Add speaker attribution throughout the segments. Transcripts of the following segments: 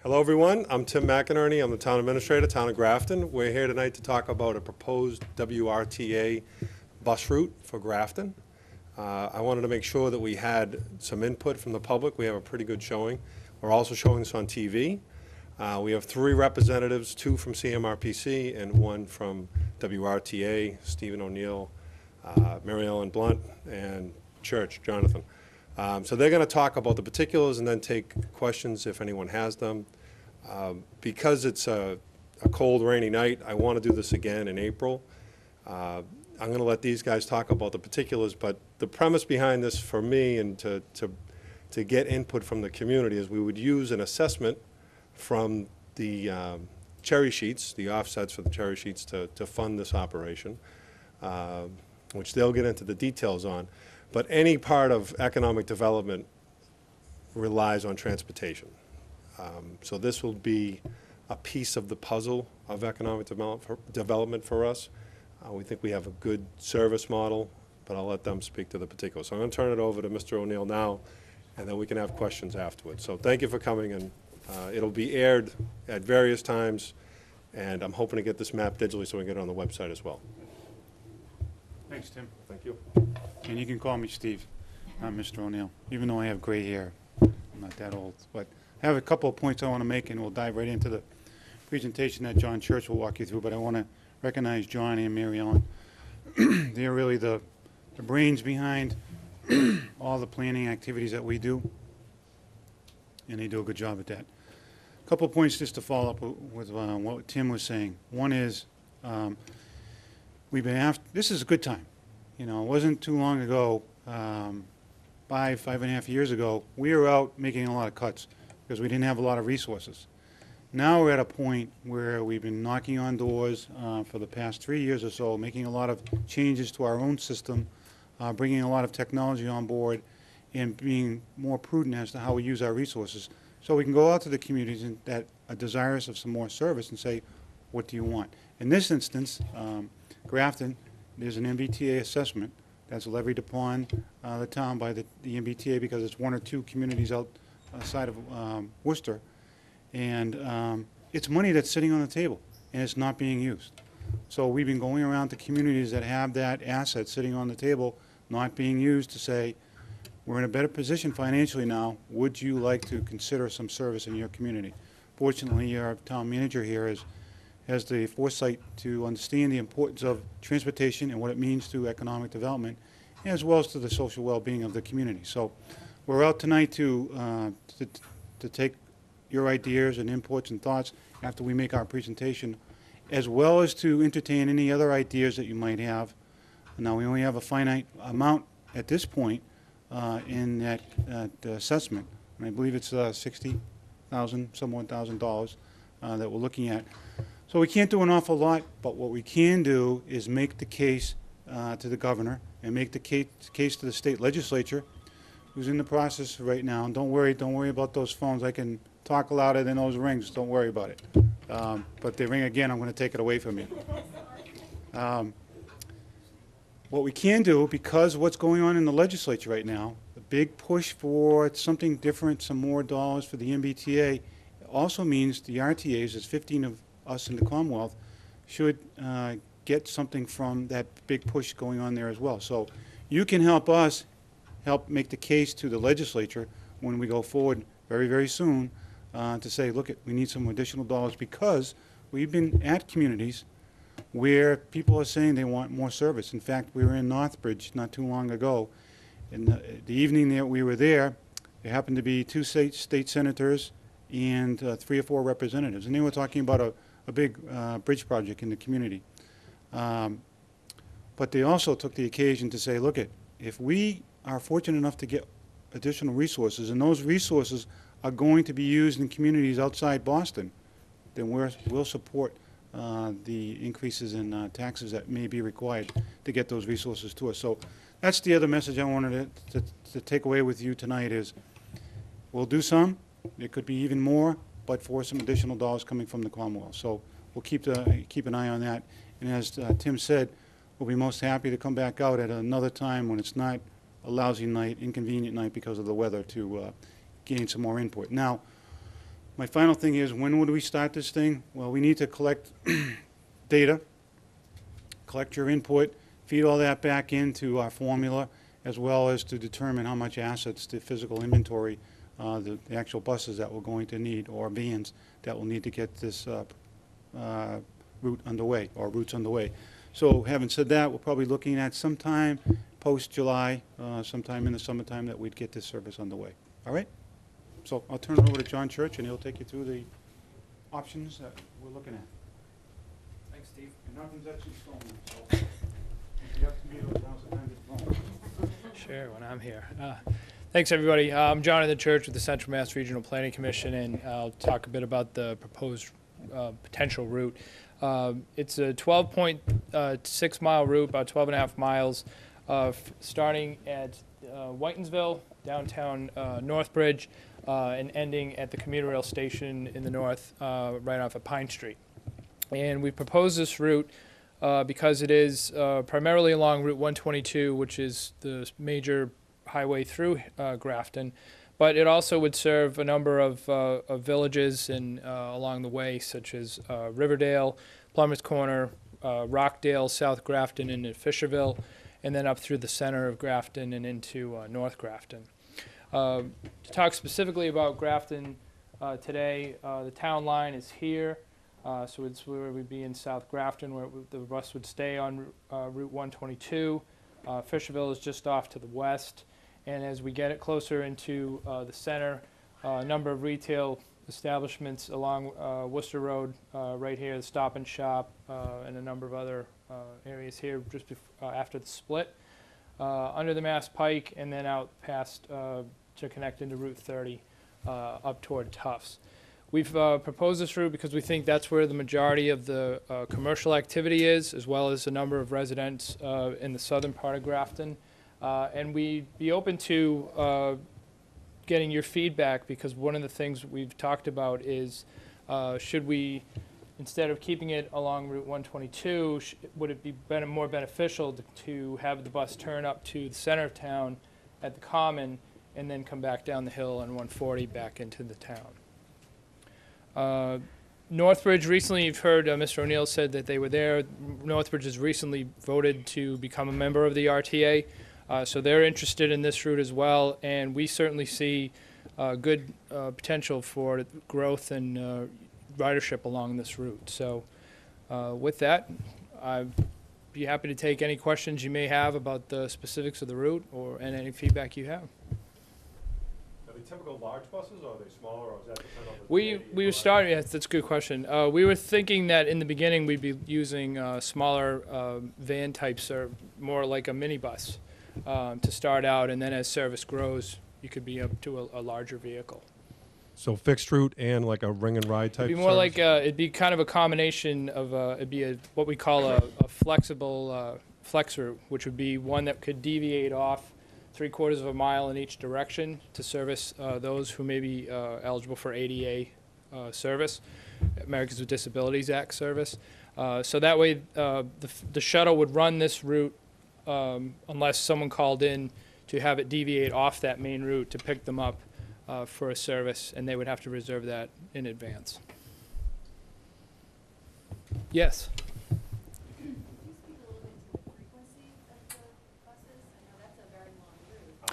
Speaker 1: Hello, everyone. I'm Tim McInerney. I'm the Town Administrator, Town of Grafton. We're here tonight to talk about a proposed WRTA bus route for Grafton. I wanted to make sure that we had some input from the public. We have a pretty good showing. We're also showing this on TV. We have 3 representatives, 2 from CMRPC and 1 from WRTA, Stephen O'Neill, Mary Ellen Blunt, and Church, Jonathan. So they're going to talk about the particulars and then take questions if anyone has them. Because it's a cold, rainy night, I want to do this again in April. I'm going to let these guys talk about the particulars, but the premise behind this for me and to get input from the community is we would use an assessment from the cherry sheets, the offsets for the cherry sheets to fund this operation, which they'll get into the details on. But any part of economic development relies on transportation. So this will be a piece of the puzzle of economic development for us. We think we have a good service model, but I'll let them speak to the particulars. So I'm going to turn it over to Mr. O'Neill now, and then we can have questions afterwards. So thank you for coming, and it'll be aired at various times, and I'm hoping to get this map digitally so we can get it on the website as well.
Speaker 2: Thanks, Tim.
Speaker 1: Thank you.
Speaker 2: And you can call me Steve, not Mr. O'Neill, even though I have gray hair. I'm not that old. But I have a couple of points I want to make, and we'll dive right into the presentation that John Church will walk you through. But I want to recognize John and Mary Ellen. They're really the brains behind all the planning activities that we do, and they do a good job at that. A couple of points just to follow up with what Tim was saying. One is we've been after, this is a good time. You know, it wasn't too long ago, 5.5 years ago, we were out making a lot of cuts because we didn't have a lot of resources. Now we're at a point where we've been knocking on doors for the past 3 years or so, making a lot of changes to our own system, bringing a lot of technology on board, and being more prudent as to how we use our resources. So we can go out to the communities that are desirous of some more service and say, what do you want? In this instance, Grafton, there's an MBTA assessment that's levied upon the town by the MBTA because it's 1 or 2 communities outside of Worcester. And it's money that's sitting on the table, and it's not being used. So we've been going around to communities that have that asset sitting on the table, not being used, to say, we're in a better position financially now. Would you like to consider some service in your community? Fortunately, our town manager here has the foresight to understand the importance of transportation and what it means to economic development, as well as to the social well-being of the community. So we're out tonight to take your ideas and inputs and thoughts after we make our presentation, as well as to entertain any other ideas that you might have. Now, we only have a finite amount at this point in that assessment, and I believe it's $60,000 that we're looking at. So we can't do an awful lot, but what we can do is make the case to the governor and make the case to the state legislature, who's in the process right now. And don't worry about those phones. I can talk louder than those rings. Don't worry about it. But they ring again, I'm going to take it away from you. What we can do, because what's going on in the legislature right now, the big push for something different, some more dollars for the MBTA, also means the RTAs, there's 15 of us in the Commonwealth, should get something from that big push going on there as well. So you can help us help make the case to the legislature when we go forward very, very soon to say, look, we need some additional dollars, because we've been at communities where people are saying they want more service. In fact, we were in Northbridge not too long ago, and the evening that we were there happened to be 2 state senators and 3 or 4 representatives, and they were talking about a big bridge project in the community. But they also took the occasion to say, look, if we are fortunate enough to get additional resources, and those resources are going to be used in communities outside Boston, then we'll support the increases in taxes that may be required to get those resources to us. So that's the other message I wanted to take away with you tonight is we'll do some. There could be even more, but for some additional dollars coming from the Commonwealth. So we'll keep an eye on that. And as Tim said, we'll be most happy to come back out at another time when it's not a lousy night, inconvenient night because of the weather, to gain some more input. Now, My final thing is, when would we start this thing? Well, we need to collect data, collect your input, feed all that back into our formula, as well as to determine how much assets, the physical inventory, the actual buses that we're going to need, or vans that will need to get this route underway, or routes underway. So having said that, we're probably looking at sometime post-July, sometime in the summertime, that we'd get this service underway. All right? So I'll turn it over to John Church, and he'll take you through the options that we're looking at.
Speaker 3: Thanks, Steve.
Speaker 2: And nothing's actually stolen, so if you have to meet those, now's the time to phone.
Speaker 3: Sure, when I'm here. Thanks, everybody. I'm Jonathan Church with the Central Mass Regional Planning Commission, and I'll talk a bit about the proposed potential route. It's a 12.6-mile route, about 12 and a half miles, starting at Whitensville, downtown Northbridge, and ending at the commuter rail station in the north, right off of Pine Street. And we proposed this route because it is primarily along Route 122, which is the major highway through Grafton, but it also would serve a number of villages and along the way, such as Riverdale, Plummer's Corner, Rockdale, South Grafton, and Fisherville, and then up through the center of Grafton and into North Grafton. To talk specifically about Grafton today, the town line is here. So it's where we'd be in South Grafton, where the bus would stay on Route 122. Fisherville is just off to the west. And as we get it closer into the center, a number of retail establishments along Worcester Road, right here, the Stop and Shop, and a number of other areas here just after the split. Under the Mass Pike, and then out past to connect into Route 30 up toward Tufts. We've proposed this route because we think that's where the majority of the commercial activity is, as well as a number of residents in the southern part of Grafton. And we'd be open to getting your feedback, because one of the things we've talked about is should we, instead of keeping it along Route 122, would it be more beneficial to have the bus turn up to the center of town at the Common and then come back down the hill on 140 back into the town? Northbridge, recently you've heard Mr. O'Neill said that they were there. Northbridge has recently voted to become a member of the RTA, so they're interested in this route as well, and we certainly see good potential for growth and ridership along this route. So with that, I'd be happy to take any questions you may have about the specifics of the route and any feedback you have.
Speaker 1: Are they typical large buses, or are they smaller, or is that depend on the
Speaker 3: We were starting, yes, that's a good question. We were thinking that in the beginning we'd be using smaller van types, or more like a minibus to start out, and then as service grows, you could be up to a larger vehicle.
Speaker 1: So fixed route and like a ring and ride type
Speaker 3: It'd be more
Speaker 1: service?
Speaker 3: like it'd be kind of a combination of it'd be what we call a flexible flex route, which would be one that could deviate off 3/4 of a mile in each direction to service those who may be eligible for ADA service, Americans with Disabilities Act service. So that way the shuttle would run this route unless someone called in to have it deviate off that main route to pick them up for a service, and they would have to reserve that in advance. Yes?
Speaker 4: Could you speak a little bit to the frequency of the buses? I know that's a very long route,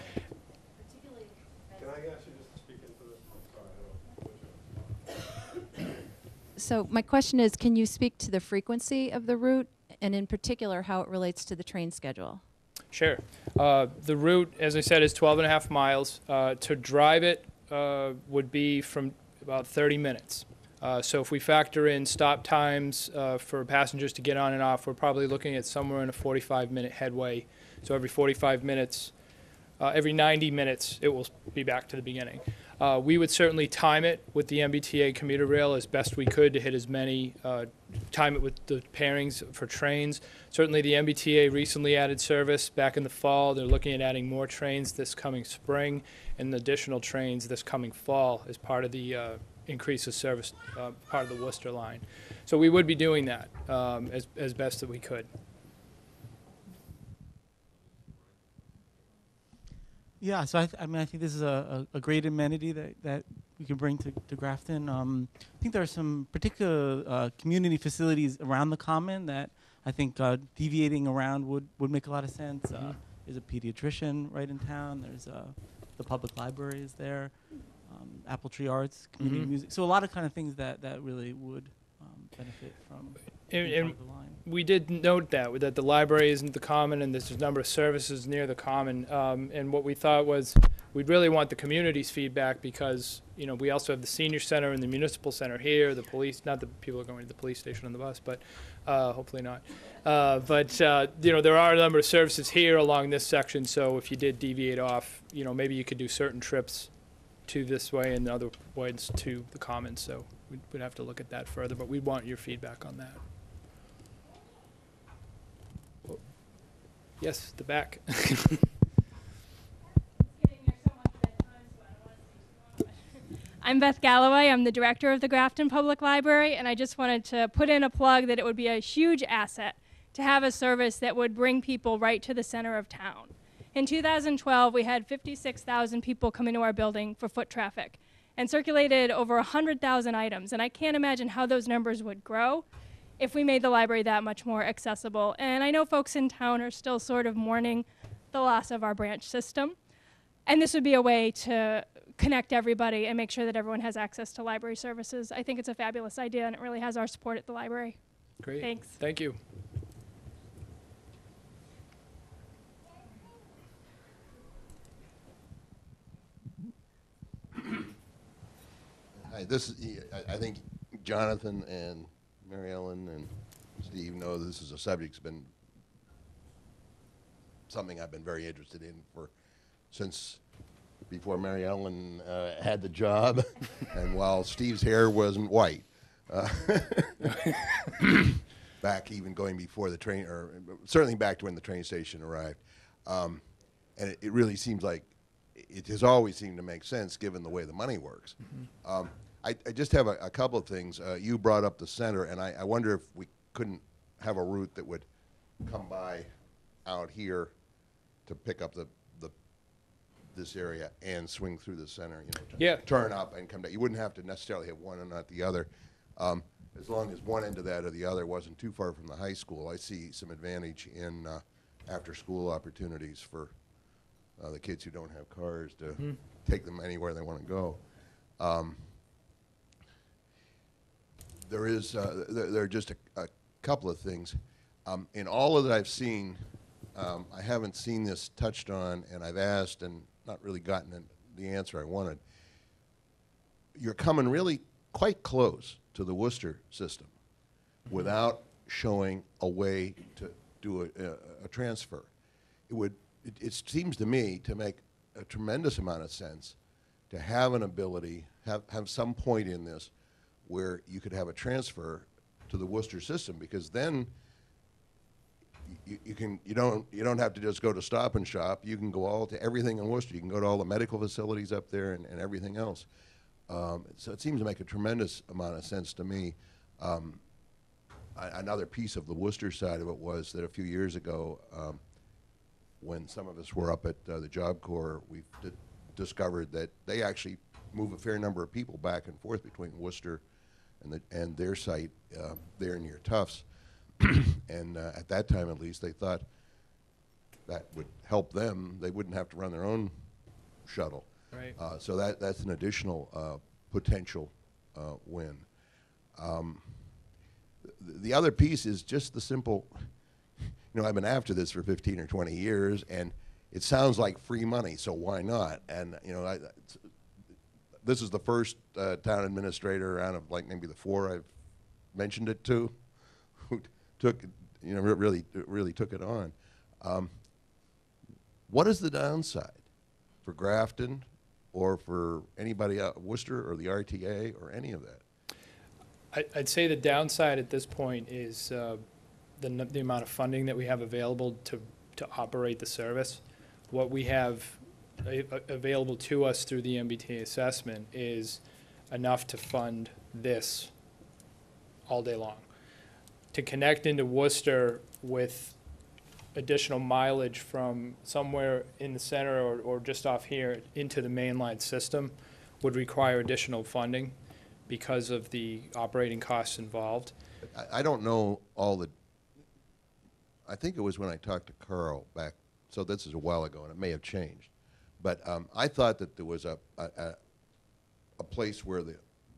Speaker 4: particularly as...
Speaker 1: Can I ask you just to speak into this? I'm sorry,
Speaker 4: So my question is, can you speak to the frequency of the route, and in particular, how it relates to the train schedule?
Speaker 3: Sure. The route, as I said, is 12 and a half miles. To drive it would be from about 30 minutes. So if we factor in stop times for passengers to get on and off, we're probably looking at somewhere in a 45-minute headway. So every 45 minutes, every 90 minutes, it will be back to the beginning. We would certainly time it with the MBTA commuter rail as best we could to hit as many, time it with the pairings for trains. Certainly the MBTA recently added service back in the fall. They're looking at adding more trains this coming spring and additional trains this coming fall as part of the increase of service, part of the Worcester line. So we would be doing that as best that we could.
Speaker 5: Yeah, so I mean, I think this is a great amenity that we can bring to Grafton. I think there are some particular community facilities around the common that I think deviating around would make a lot of sense. There's a pediatrician right in town. There's the public library is there. Apple Tree Arts, community music. So a lot of kind of things that really would benefit from being part of the line.
Speaker 3: We did note that the library isn't the common, and there's a number of services near the common. And what we thought was, we'd really want the community's feedback because, you know, we also have the senior center and the municipal center here, the police, not that people are going to the police station on the bus, but hopefully not. You know, there are a number of services here along this section, so if you did deviate off, you know, maybe you could do certain trips to this way and other ways to the common. So we'd have to look at that further, but we want your feedback on that. Yes, the back.
Speaker 6: I'm Beth Galloway. I'm the director of the Grafton Public Library, and I just wanted to put in a plug that it would be a huge asset to have a service that would bring people right to the center of town. In 2012, we had 56,000 people come into our building for foot traffic and circulated over 100,000 items, and I can't imagine how those numbers would grow if we made the library that much more accessible. And I know folks in town are still sort of mourning the loss of our branch system, and this would be a way to connect everybody and make sure that everyone has access to library services. I think it's a fabulous idea, and it really has our support at the library.
Speaker 3: Great.
Speaker 6: Thanks.
Speaker 3: Thank you.
Speaker 7: Hi, I think Jonathan and Mary Ellen and Steve know this is a subject that's been something I've been very interested in since before Mary Ellen had the job, and while Steve's hair wasn't white. Back even going before the train, or certainly back to when the train station arrived. And it really seems like it has always seemed to make sense given the way the money works. I just have a couple of things. You brought up the center, and I wonder if we couldn't have a route that would come by out here to pick up this area and swing through the center, you know,
Speaker 3: Yeah.
Speaker 7: turn up and come down. You wouldn't have to necessarily have one and not the other. As long as one end of that or the other wasn't too far from the high school, I see some advantage in after-school opportunities for the kids who don't have cars to take them anywhere they want to go. There are just a couple of things. In all of that I've seen, I haven't seen this touched on, and I've asked and not really gotten the answer I wanted. You're coming really quite close to the Worcester system without showing a way to do a transfer. It seems to me to make a tremendous amount of sense to have an ability, have some point in this where you could have a transfer to the Worcester system, because then you don't have to just go to Stop and Shop. You can go all to everything in Worcester. You can go to all the medical facilities up there and everything else. So it seems to make a tremendous amount of sense to me. Another piece of the Worcester side of it was that a few years ago, when some of us were up at the Job Corps, we discovered that they actually move a fair number of people back and forth between Worcester and their site there near Tufts. And at that time, at least, they thought that would help them. They wouldn't have to run their own shuttle.
Speaker 3: Right.
Speaker 7: So that's an additional potential win. The other piece is just the simple, you know, I've been after this for 15 or 20 years, and it sounds like free money, so why not? And, you know, this is the first town administrator out of like maybe the four I've mentioned it to who took, you know, really took it on. What is the downside for Grafton or for anybody out Worcester or the RTA or any of that?
Speaker 3: I'd say the downside at this point is the amount of funding that we have available to operate the service. What we have available to us through the MBTA assessment is enough to fund this all day long. To connect into Worcester with additional mileage from somewhere in the center or just off here into the mainline system would require additional funding because of the operating costs involved.
Speaker 7: I don't know all the, I think it was when I talked to Carl back, so this is a while ago, and it may have changed. But I thought that there was a place where the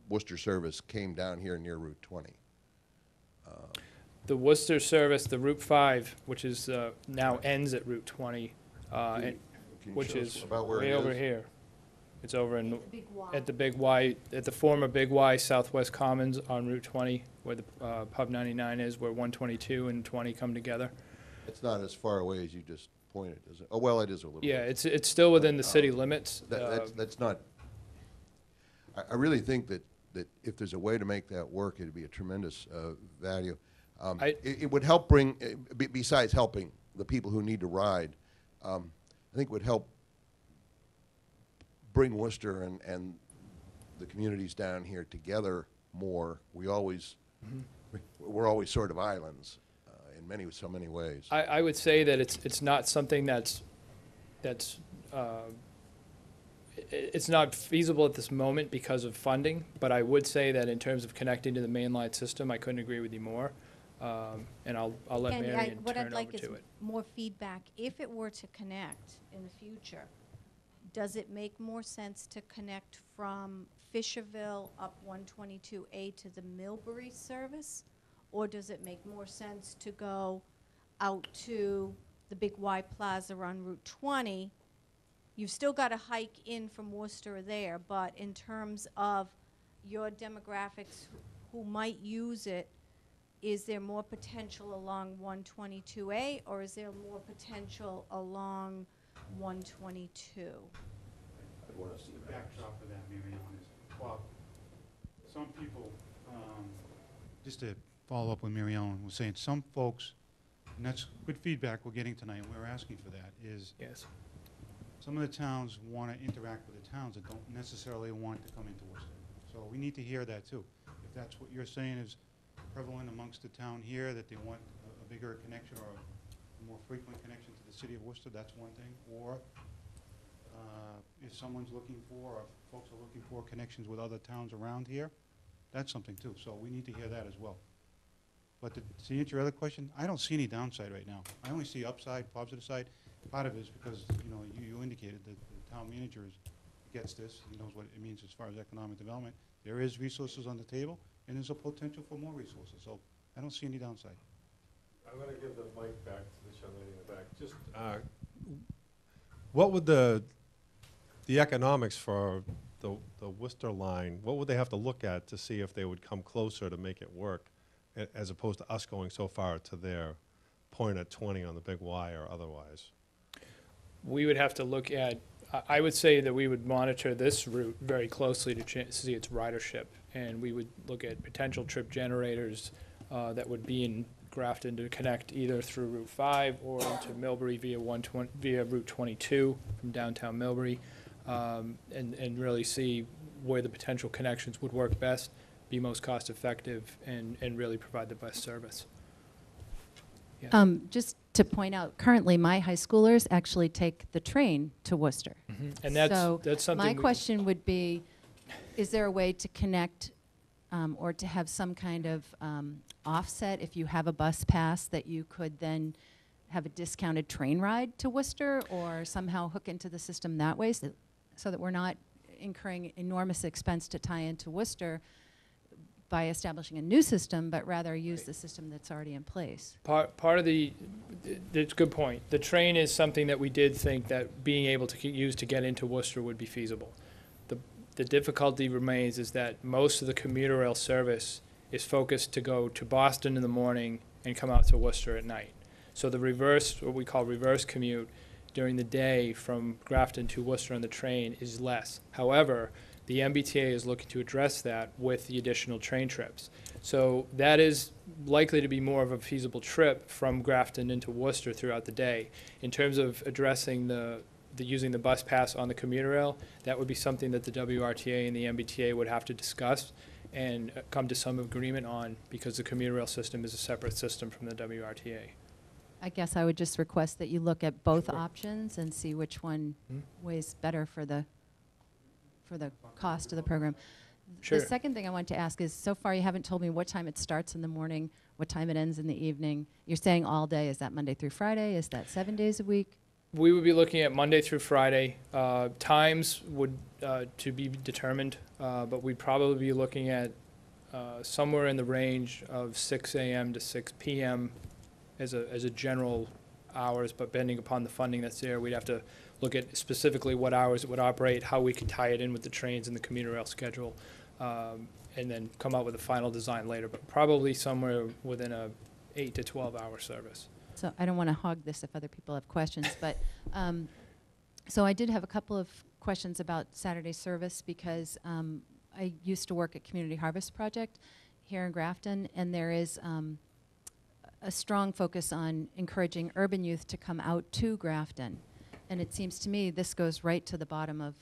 Speaker 7: Worcester service came down here near Route 20.
Speaker 3: The Worcester service, the Route 5, which is now ends at Route 20,
Speaker 7: Can you
Speaker 3: which
Speaker 7: show us
Speaker 3: is
Speaker 7: about where
Speaker 3: way
Speaker 7: it
Speaker 3: over
Speaker 7: is?
Speaker 3: here. It's over in,
Speaker 4: Big Y.
Speaker 3: at the Big Y, at the former Big Y Southwest Commons on Route 20, where the Pub 99 is, where 122 and 20 come together.
Speaker 7: It's not as far away as you just pointed, is it? Oh, well, it is a little.
Speaker 3: Yeah,
Speaker 7: bit.
Speaker 3: it's still within the city limits.
Speaker 7: That's not, I really think that if there's a way to make that work, it'd be a tremendous value. It would help bring, besides helping the people who need to ride, I think it would help bring Worcester and the communities down here together more. We're always sort of islands in so many ways.
Speaker 3: I would say that it's not something that's it's not feasible at this moment because of funding, but I would say that in terms of connecting to the mainline system, I couldn't agree with you more. And I'll let
Speaker 8: Andy,
Speaker 3: Marion
Speaker 8: what
Speaker 3: turn
Speaker 8: I'd
Speaker 3: over
Speaker 8: like is
Speaker 3: to it.
Speaker 8: more feedback. If it were to connect in the future, does it make more sense to connect from Fisherville up 122A to the Millbury service? Or does it make more sense to go out to the Big Y Plaza on Route 20? You've still got to hike in from Worcester there, but in terms of your demographics who might use it, is there more potential along 122A, or is there more potential along 122?
Speaker 2: The backdrop of that, Mary Ellen, is, well, some people, just to follow up with Mary Ellen was saying, some folks, and that's good feedback we're getting tonight, and we're asking for that, is
Speaker 3: Yes.
Speaker 2: some of the towns want to interact with the towns that don't necessarily want to come into Worcester. So we need to hear that too. If that's what you're saying is prevalent amongst the town here, that they want a bigger connection or a more frequent connection to the city of Worcester, that's one thing. Or if someone's looking for, or folks are looking for connections with other towns around here, that's something too. So we need to hear that as well. But to answer your other question, I don't see any downside right now. I only see upside, positive side. Part of it is because, you know, you indicated that the town manager gets this, he knows what it means as far as economic development. There is resources on the table, and there's a potential for more resources, so I don't see any downside.
Speaker 1: I'm going to give the mic back to this young lady in the back. Just, what would the economics for the Worcester line, what would they have to look at to see if they would come closer to make it work, as opposed to us going so far to their point at 20 on the Big Y or otherwise?
Speaker 3: We would have to look at, I would say that we would monitor this route very closely to see its ridership. And we would look at potential trip generators that would be in Grafton to connect either through Route 5 or into Millbury via Route 22 from downtown Millbury, and really see where the potential connections would work best, be most cost effective, and really provide the best service. Yeah.
Speaker 9: Just to point out, currently my high schoolers actually take the train to Worcester.
Speaker 3: And that's something.
Speaker 9: My question would be, is there a way to connect or to have some kind of offset if you have a bus pass that you could then have a discounted train ride to Worcester, or somehow hook into the system that way so that we're not incurring enormous expense to tie into Worcester by establishing a new system, but rather use the system that's already in place?
Speaker 3: Part of it's a good point. The train is something that we did think that being able to use to get into Worcester would be feasible. The difficulty remains is that most of the commuter rail service is focused to go to Boston in the morning and come out to Worcester at night. So the reverse, what we call reverse commute during the day from Grafton to Worcester on the train is less. However, the MBTA is looking to address that with the additional train trips. So that is likely to be more of a feasible trip from Grafton into Worcester throughout the day. In terms of addressing using the bus pass on the commuter rail, that would be something that the WRTA and the MBTA would have to discuss and come to some agreement on, because the commuter rail system is a separate system from the WRTA.
Speaker 9: I guess I would just request that you look at both
Speaker 3: Sure.
Speaker 9: options and see which one weighs better for the for the cost of the program.
Speaker 3: Sure.
Speaker 9: The second thing I want to ask is, so far you haven't told me what time it starts in the morning, what time it ends in the evening. You're saying all day. Is that Monday through Friday? Is that 7 days a week?
Speaker 3: We would be looking at Monday through Friday. Times would to be determined, but we'd probably be looking at somewhere in the range of 6 a.m. to 6 p.m. as a general hours, but depending upon the funding that's there, we'd have to look at specifically what hours it would operate, how we could tie it in with the trains and the commuter rail schedule, and then come up with a final design later, but probably somewhere within a 8 to 12 hour service.
Speaker 9: So I don't want to hog this if other people have questions, but so I did have a couple of questions about Saturday service because I used to work at Community Harvest Project here in Grafton, and there is a strong focus on encouraging urban youth to come out to Grafton. And it seems to me this goes right to the bottom of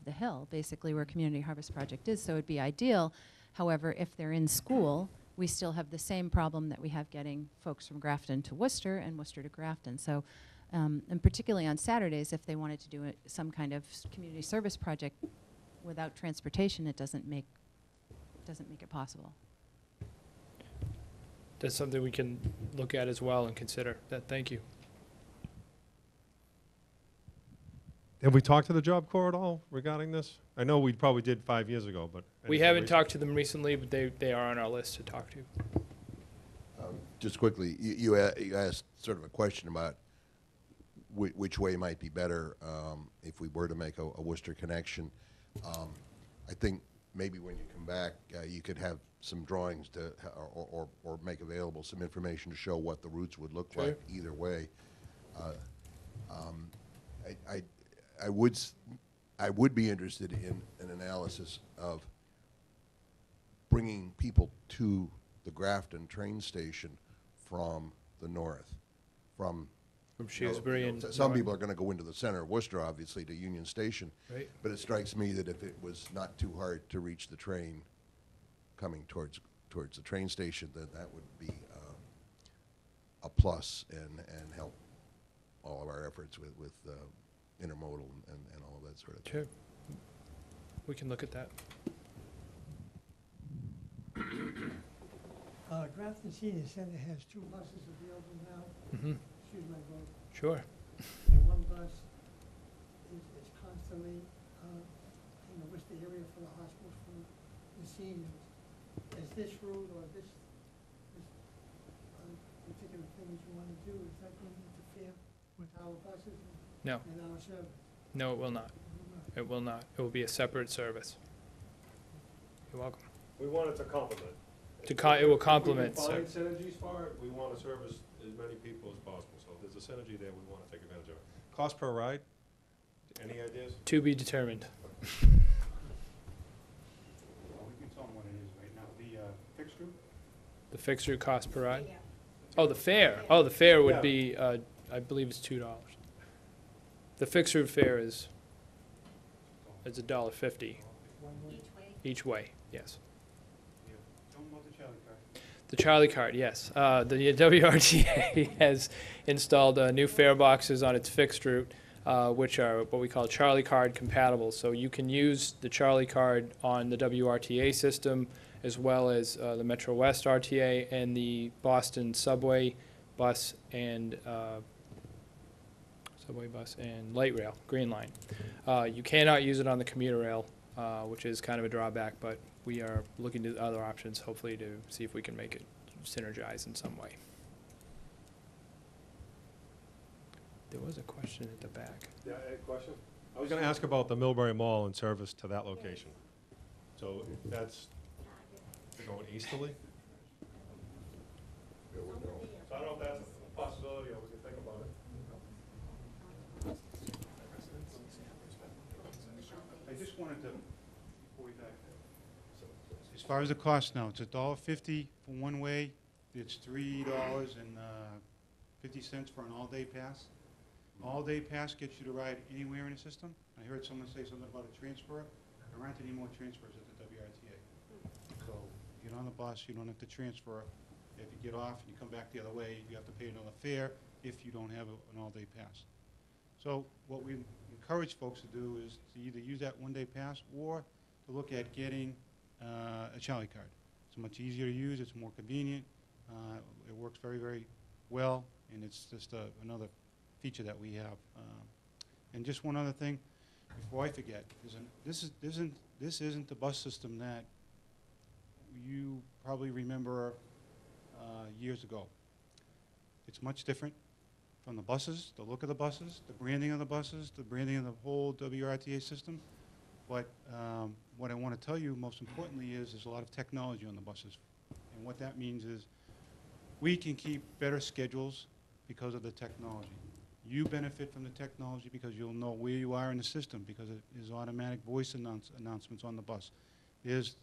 Speaker 9: the hill, basically where Community Harvest Project is, so it'd be ideal. However, if they're in school, we still have the same problem that we have getting folks from Grafton to Worcester and Worcester to Grafton. So, and particularly on Saturdays, if they wanted to do some kind of community service project without transportation, it doesn't make it possible.
Speaker 3: That's something we can look at as well and consider. Thank you.
Speaker 1: Have we talked to the Job Corps at all regarding this? I know we probably did 5 years ago, but.
Speaker 3: We haven't talked to them recently, but they are on our list to talk to.
Speaker 7: Just quickly, you asked sort of a question about which way might be better if we were to make a Worcester connection. I think maybe when you come back, you could have some drawings to, or make available some information to show what the routes would look
Speaker 3: Sure.
Speaker 7: like either way. I would be interested in an analysis of bringing people to the Grafton train station from the north, from
Speaker 3: Shrewsbury and
Speaker 7: some people are going to go into the center of Worcester, obviously, to Union Station.
Speaker 3: Right.
Speaker 7: But it strikes me that if it was not too hard to reach the train coming towards the train station, then that would be a plus and help all of our efforts with intermodal and all of that sort of thing.
Speaker 3: Sure. We can look at that.
Speaker 10: Grafton Senior Center has 2 buses available now.
Speaker 3: Mm-hmm.
Speaker 10: Excuse my vote.
Speaker 3: Sure.
Speaker 10: And one bus is constantly in the Worcester area for the hospitals for the seniors. Is this route or this particular thing that you want to do, is that going to interfere with our buses
Speaker 3: No.
Speaker 10: and our service?
Speaker 3: No, it will not. It will not. It will be a separate service. You're welcome.
Speaker 1: We want it to complement.
Speaker 3: It will complement.
Speaker 1: If we can find synergies for it, we want to service as many people as possible. So if there's a synergy there, we want to take advantage of it. Cost per ride? Any ideas?
Speaker 3: To be determined.
Speaker 2: We can tell them what it is right now. The fixed route?
Speaker 3: The fixed route cost per ride? Oh, the fare. Oh, the fare would be, I believe it's $2. The fixed route fare is $1.50 each way, yes.
Speaker 2: Tell them about the Charlie card.
Speaker 3: The Charlie card, yes. The WRTA has installed new fare boxes on its fixed route, which are what we call Charlie card compatible. So you can use the Charlie card on the WRTA system, as well as the Metro West RTA and the Boston subway bus and light rail, Green Line. You cannot use it on the commuter rail, which is kind of a drawback, but we are looking to other options, hopefully, to see if we can make it synergize in some way. There was a question at the back.
Speaker 1: Yeah, a question? I was going to ask about the Millbury Mall and service to that location. So that's going easterly? So I don't know if that's a possibility or we can think about it.
Speaker 2: I just wanted to, before we dive, as far as the cost now, it's $1.50 for one way. It's $3.50 for an all-day pass. All-day pass gets you to ride anywhere in the system. I heard someone say something about a transfer. There aren't any more transfers at the WRTA. So you get on the bus, you don't have to transfer. If you get off and you come back the other way, you have to pay another fare if you don't have an all-day pass. So what we encourage folks to do is to either use that one-day pass or to look at getting a Charlie card. It's much easier to use, it's more convenient, it works very, very well, and it's just another feature that we have. And just one other thing, before I forget, this isn't the bus system that you probably remember years ago. It's much different from the buses, the look of the buses, the branding of the buses, the branding of the whole WRTA system. But what I want to tell you most importantly is there's a lot of technology on the buses. And what that means is we can keep better schedules because of the technology. You benefit from the technology because you'll know where you are in the system because there's automatic voice announcements on the bus. There's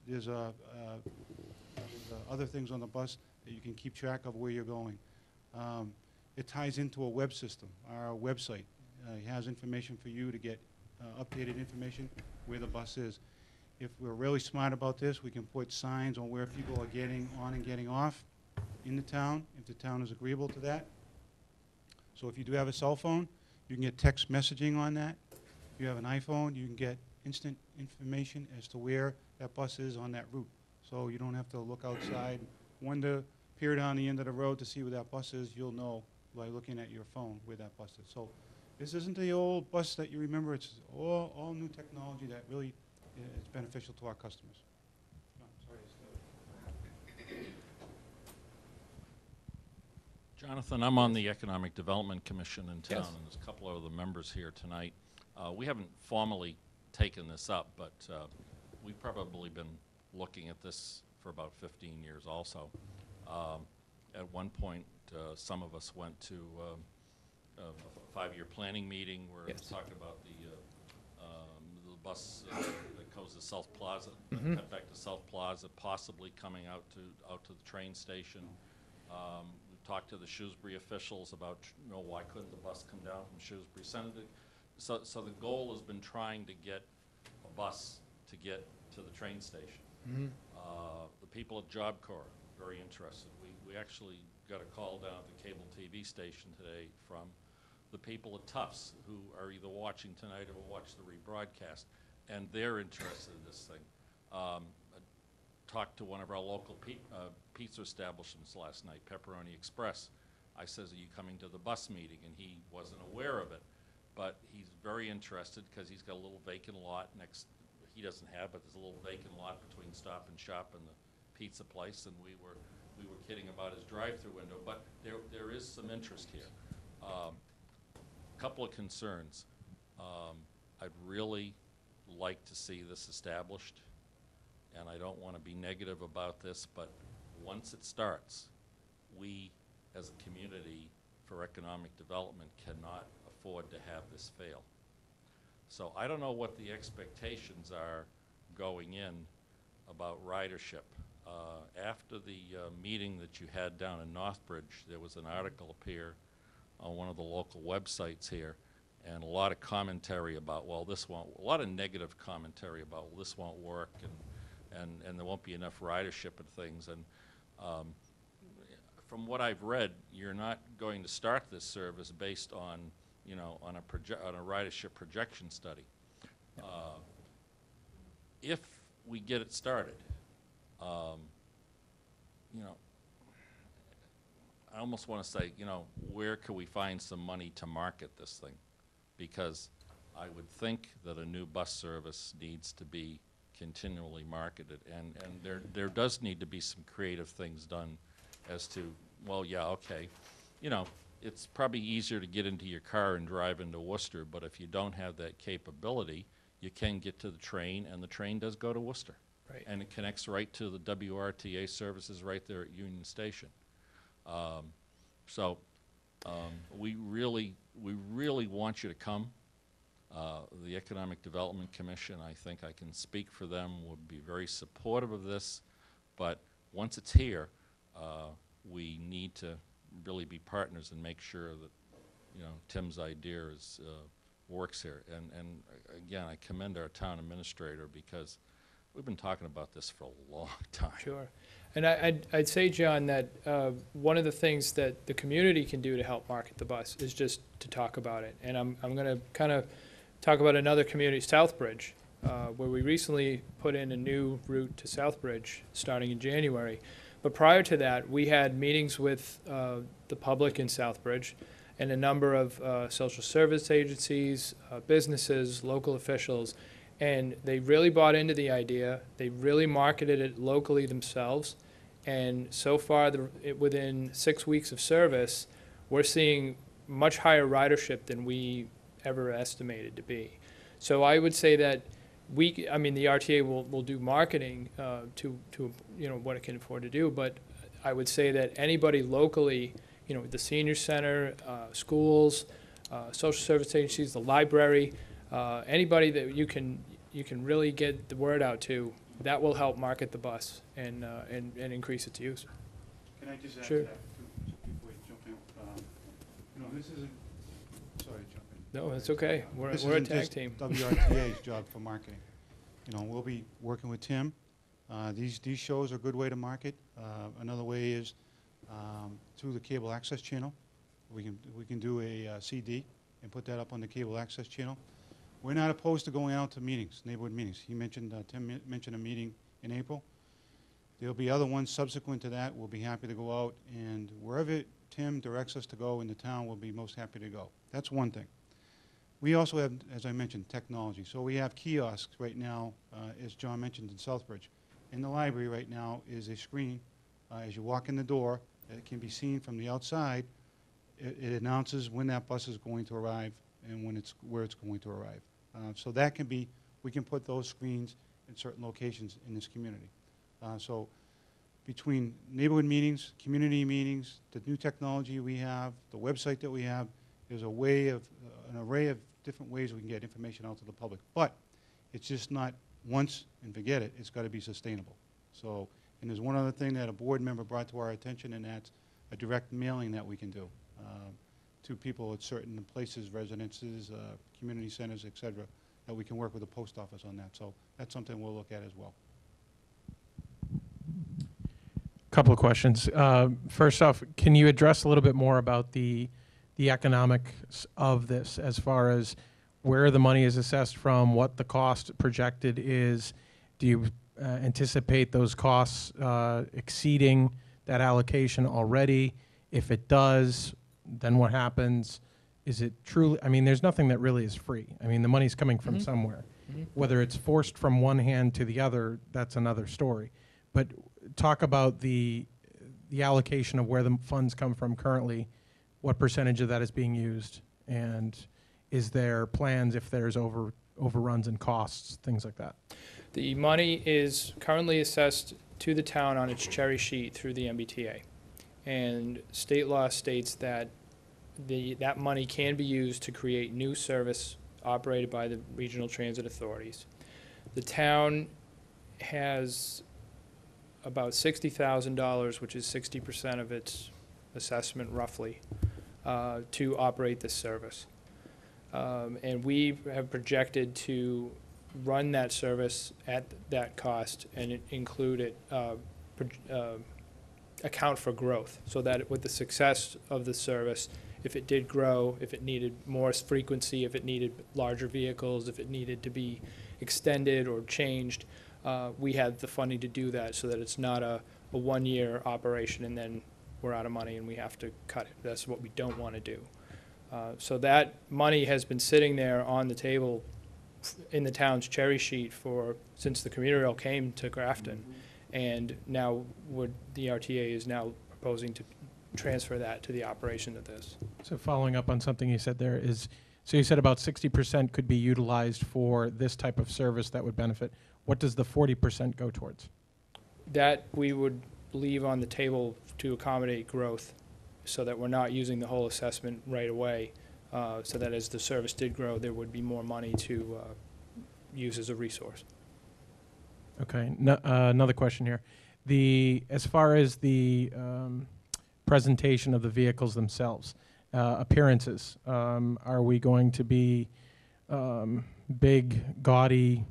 Speaker 2: other things on the bus that you can keep track of where you're going. It ties into a web system. Our website has information for you to get updated information where the bus is. If we're really smart about this, we can put signs on where people are getting on and getting off in the town, if the town is agreeable to that. So if you do have a cell phone, you can get text messaging on that. If you have an iPhone, you can get instant information as to where that bus is on that route. So you don't have to look outside, wonder, peer down the end of the road to see where that bus is. You'll know by looking at your phone where that bus is. So this isn't the old bus that you remember. It's all new technology that really is beneficial to our customers. No, sorry,
Speaker 11: Jonathan, I'm on the Economic Development Commission in town,
Speaker 3: Yes.
Speaker 11: and there's a couple of other members here tonight. We haven't formally taken this up, but we've probably been looking at this for about 15 years also. At one point, some of us went to a 5-year planning meeting where it was
Speaker 3: Yes.
Speaker 11: talking about the bus that goes to South Plaza,
Speaker 3: Mhm.
Speaker 11: cut back to South Plaza, possibly coming out to the train station. We talked to the Shrewsbury officials about, why couldn't the bus come down from Shrewsbury? So the goal has been trying to get a bus to get to the train station.
Speaker 3: Mhm.
Speaker 11: The people at Job Corps, very interested. We actually got a call down at the cable TV station today from the people at Tufts who are either watching tonight or will watch the rebroadcast, and they're interested in this thing. I talked to one of our local pizza establishments last night, Pepperoni Express. I says, are you coming to the bus meeting? And he wasn't aware of it, but he's very interested because he's got a little vacant lot next, he doesn't have, but there's a little vacant lot between Stop and Shop and the pizza place, and we were kidding about his drive-through window, but there is some interest here. Couple of concerns. I'd really like to see this established, and I don't want to be negative about this, but once it starts, we as a community for economic development cannot afford to have this fail. So I don't know what the expectations are going in about ridership. After the meeting that you had down in Northbridge, there was an article appear on one of the local websites here, and a lot of commentary about, well, this won't, a lot of negative commentary about, well, this won't work, and there won't be enough ridership and things. And from what I've read, you're not going to start this service based on, on a ridership projection study. If we get it started, I almost want to say, where could we find some money to market this thing? Because I would think that a new bus service needs to be continually marketed, and there does need to be some creative things done as to, well, yeah, okay, it's probably easier to get into your car and drive into Worcester, but if you don't have that capability, you can get to the train, and the train does go to Worcester.
Speaker 3: Right.
Speaker 11: And it connects right to the WRTA services right there at Union Station. We really want you to come. The Economic Development Commission, I think I can speak for them, would be very supportive of this, but once it's here, we need to really be partners and make sure that, Tim's idea works here. And again, I commend our town administrator because we've been talking about this for a long time.
Speaker 3: Sure. And I'd say, John, that one of the things that the community can do to help market the bus is just to talk about it. And I'm going to kind of talk about another community, Southbridge, where we recently put in a new route to Southbridge starting in January. But prior to that, we had meetings with the public in Southbridge and a number of social service agencies, businesses, local officials, and they really bought into the idea. They really marketed it locally themselves. And so far, within 6 weeks of service, we're seeing much higher ridership than we ever estimated to be. So I would say that the RTA will do marketing to what it can afford to do, but I would say that anybody locally, the senior center, schools, social service agencies, the library, anybody that you can really get the word out to, that will help market the bus and increase its use.
Speaker 2: Can I just add
Speaker 3: Sure.
Speaker 2: to that, too, before you jump in? This isn't, sorry to jump in.
Speaker 3: No, that's okay. We're
Speaker 2: This
Speaker 3: a
Speaker 2: isn't
Speaker 3: tag
Speaker 2: just
Speaker 3: team.
Speaker 2: WRTA's job for marketing. We'll be working with Tim. These shows are a good way to market. Another way is through the cable access channel. We can do a CD and put that up on the cable access channel. We're not opposed to going out to meetings, neighborhood meetings. He mentioned, Tim mentioned a meeting in April. There'll be other ones subsequent to that. We'll be happy to go out, and wherever Tim directs us to go in the town, we'll be most happy to go. That's one thing. We also have, as I mentioned, technology. So we have kiosks right now, as John mentioned, in Southbridge. In the library right now is a screen. As you walk in the door, it can be seen from the outside. It announces when that bus is going to arrive and where it's going to arrive. So that can be, we can put those screens in certain locations in this community. So between neighborhood meetings, community meetings, the new technology we have, the website that we have, there's a way of, an array of different ways we can get information out to the public. But it's just not once and forget it. It's got to be sustainable. So, and there's one other thing that a board member brought to our attention, and that's a direct mailing that we can do to people at certain places, residences, community centers, et cetera, that we can work with the post office on that. So that's something we'll look at as well.
Speaker 12: Couple of questions. First off, can you address a little bit more about the economics of this, as far as where the money is assessed from, what the cost projected is? Do you anticipate those costs exceeding that allocation already? If it does, then what happens? Is it truly, there's nothing that really is free. The money's coming from somewhere. Whether it's forced from one hand to the other, that's another story. But talk about the allocation of where the funds come from currently, what percentage of that is being used, and is there plans if there's overruns in costs, things like that?
Speaker 3: The money is currently assessed to the town on its cherry sheet through the MBTA. And state law states that that money can be used to create new service operated by the regional transit authorities. The town has about $60,000, which is 60% of its assessment roughly, to operate this service. And we have projected to run that service at that cost and include it, account for growth, so that with the success of the service, if it did grow, if it needed more frequency, if it needed larger vehicles, if it needed to be extended or changed, we had the funding to do that, so that it's not a one-year operation and then we're out of money and we have to cut it. That's what we don't want to do. So that money has been sitting there on the table in the town's cherry sheet since the commuter rail came to Grafton. And now the RTA is now proposing to transfer that to the operation of this.
Speaker 12: So following up on something you said there is, so you said about 60% could be utilized for this type of service that would benefit. What does the 40% go towards?
Speaker 3: That we would leave on the table to accommodate growth, so that we're not using the whole assessment right away, so that as the service did grow, there would be more money to use as a resource.
Speaker 12: Okay, another question here. As far as the presentation of the vehicles themselves, appearances, are we going to be big, gaudy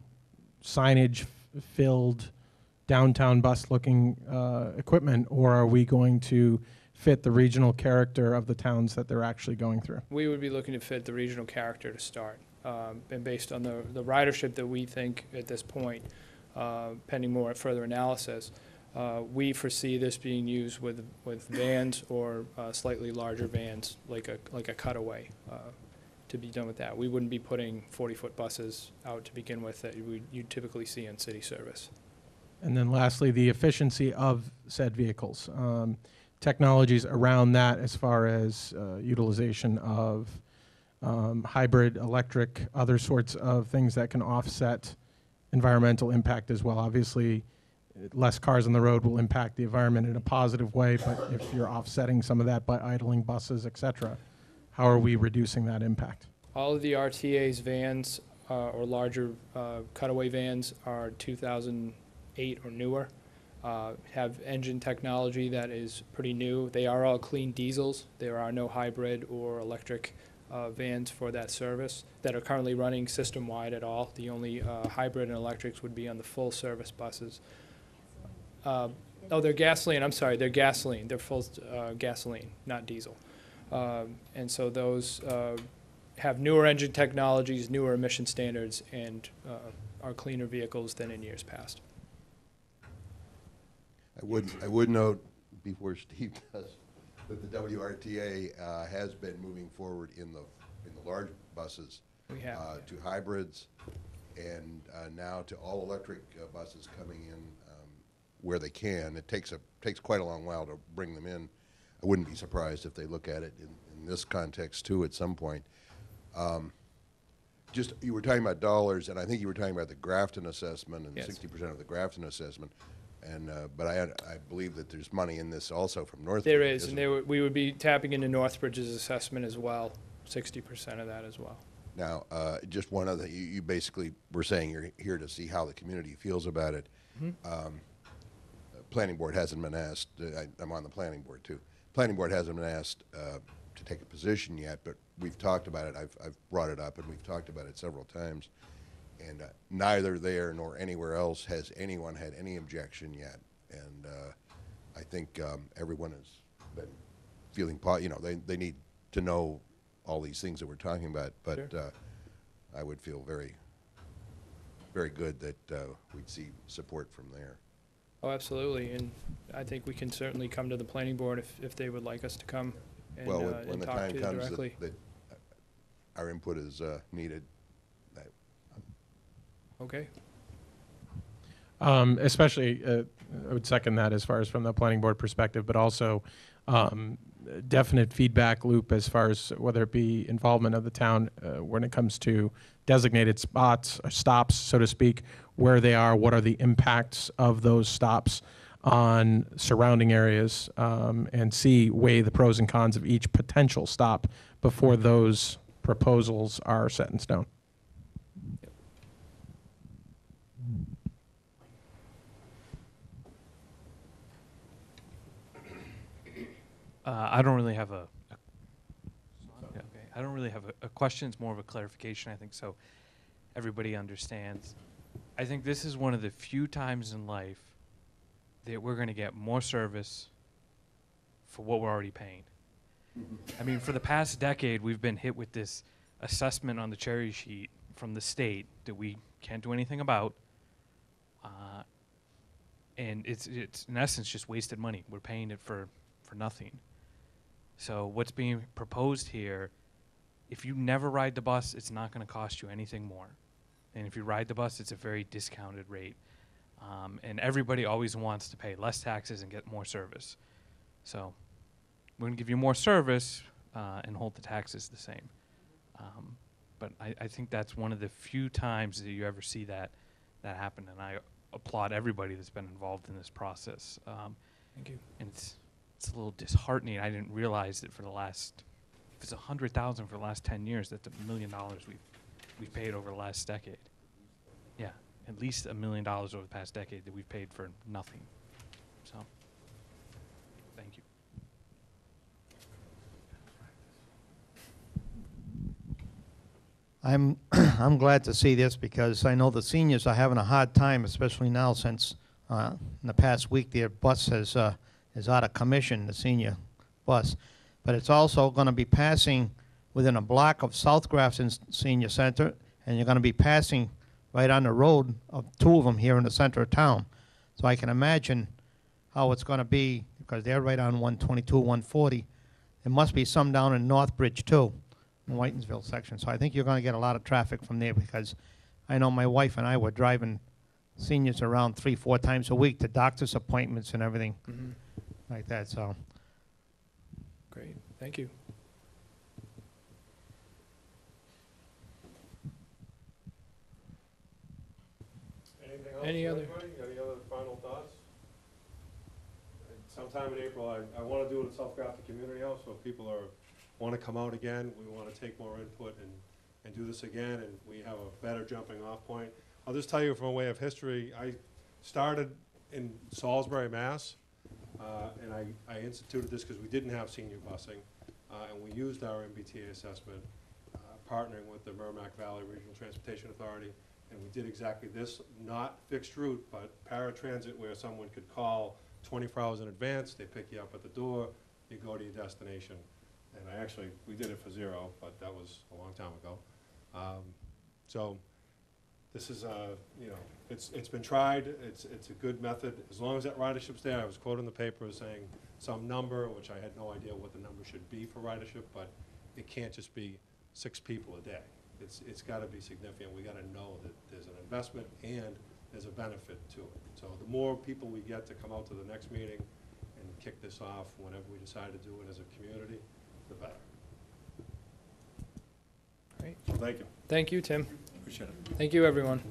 Speaker 12: signage filled downtown bus-looking equipment, or are we going to fit the regional character of the towns that they're actually going through?
Speaker 3: We would be looking to fit the regional character to start. And based on the ridership that we think at this point, pending more further analysis, we foresee this being used with vans or slightly larger vans, like a cutaway, to be done with that. We wouldn't be putting 40-foot buses out to begin with that you typically see in city service.
Speaker 12: And then lastly, the efficiency of said vehicles. Technologies around that as far as utilization of hybrid, electric, other sorts of things that can offset environmental impact as well. Obviously, less cars on the road will impact the environment in a positive way, but if you're offsetting some of that by idling buses, et cetera, how are we reducing that impact?
Speaker 3: All of the RTA's vans or larger cutaway vans are 2008 or newer. Have engine technology that is pretty new. They are all clean diesels. There are no hybrid or electric vans for that service that are currently running system-wide at all. The only hybrid and electrics would be on the full service buses. Oh, they're gasoline. I'm sorry, they're gasoline. They're full gasoline, not diesel. And so those have newer engine technologies, newer emission standards, and are cleaner vehicles than in years past.
Speaker 7: I would note, before Steve does, that the WRTA has been moving forward in the large buses
Speaker 3: We have.
Speaker 7: to hybrids, and now to all-electric buses coming in where they can. It takes quite a long while to bring them in. I wouldn't be surprised if they look at it in this context too at some point. Just, you were talking about dollars, and I think you were talking about the Grafton assessment and
Speaker 3: Yes.
Speaker 7: 60% of the Grafton assessment. And but I believe that there's money in this also from Northbridge.
Speaker 3: There is,
Speaker 7: isn't
Speaker 3: and
Speaker 7: there?
Speaker 3: we would be tapping into Northbridge's assessment as well, 60% of that as well.
Speaker 7: Now, just one other, you basically were saying you're here to see how the community feels about it. Planning board hasn't been asked, I'm on the planning board too. Planning board hasn't been asked to take a position yet, but we've talked about it. I've brought it up and we've talked about it several times. And neither there nor anywhere else has anyone had any objection yet. And I think everyone has been feeling, they need to know all these things that we're talking about. But
Speaker 3: Sure.
Speaker 7: I would feel very, very good that we'd see support from there.
Speaker 3: Oh, absolutely, and I think we can certainly come to the planning board if they would like us to come and,
Speaker 7: Well, when
Speaker 3: and
Speaker 7: the
Speaker 3: talk
Speaker 7: time
Speaker 3: to you
Speaker 7: comes
Speaker 3: directly.
Speaker 7: that our input is needed,
Speaker 3: Okay.
Speaker 12: Especially, I would second that as far as from the planning board perspective, but also definite feedback loop as far as whether it be involvement of the town when it comes to designated spots or stops, so to speak, where they are, what are the impacts of those stops on surrounding areas, and weigh the pros and cons of each potential stop before those proposals are set in stone.
Speaker 13: I don't really have I don't really have a question. It's more of a clarification, I think, so everybody understands. I think this is one of the few times in life that we're going to get more service for what we're already paying. I mean, for the past decade, we've been hit with this assessment on the cherry sheet from the state that we can't do anything about. And it's in essence just wasted money. We're paying it for nothing. So what's being proposed here, if you never ride the bus, it's not going to cost you anything more. And if you ride the bus, it's a very discounted rate. And everybody always wants to pay less taxes and get more service. So we're going to give you more service and hold the taxes the same. But I think that's one of the few times that you ever see that happen. And I applaud everybody that's been involved in this process.
Speaker 3: Thank you.
Speaker 13: And it's a little disheartening. I didn't realize that if it's $100,000 for the last 10 years, that's $1 million we've paid over the last decade. Yeah, at least $1 million over the past decade that we've paid for nothing. So, thank you.
Speaker 14: I'm I'm glad to see this because I know the seniors are having a hard time, especially now since in the past week their bus is out of commission, the senior bus. But it's also going to be passing within a block of South Grafton Senior Center, and you're going to be passing right on the road of two of them here in the center of town. So I can imagine how it's going to be because they're right on 122, 140. There must be some down in Northbridge too, in the Whitensville section. So I think you're going to get a lot of traffic from there because I know my wife and I were driving seniors around 3-4 times a week to doctor's appointments and everything like that. So
Speaker 3: Great, thank you.
Speaker 1: Anything else?
Speaker 3: Any other-
Speaker 1: Anybody? Any other final thoughts? Sometime in April, I want to do it at South Grafton Community House, so if people want to come out again, we want to take more input and do this again, and we have a better jumping off point. I'll just tell you from a way of history, I started in Salisbury, Mass, and I instituted this because we didn't have senior busing, and we used our MBTA assessment, partnering with the Merrimack Valley Regional Transportation Authority, and we did exactly this, not fixed route, but paratransit where someone could call 24 hours in advance, they pick you up at the door, you go to your destination. And we did it for $0, but that was a long time ago. So this is, it's been tried, it's a good method, as long as that ridership's there. I was quoted in the paper as saying some number, which I had no idea what the number should be for ridership, but it can't just be 6 people a day. It's gotta be significant. We gotta know that there's an investment and there's a benefit to it. So the more people we get to come out to the next meeting and kick this off whenever we decide to do it as a community, the better.
Speaker 3: Great.
Speaker 1: So thank you.
Speaker 3: Thank you, Tim.
Speaker 1: Appreciate it.
Speaker 3: Thank you, everyone.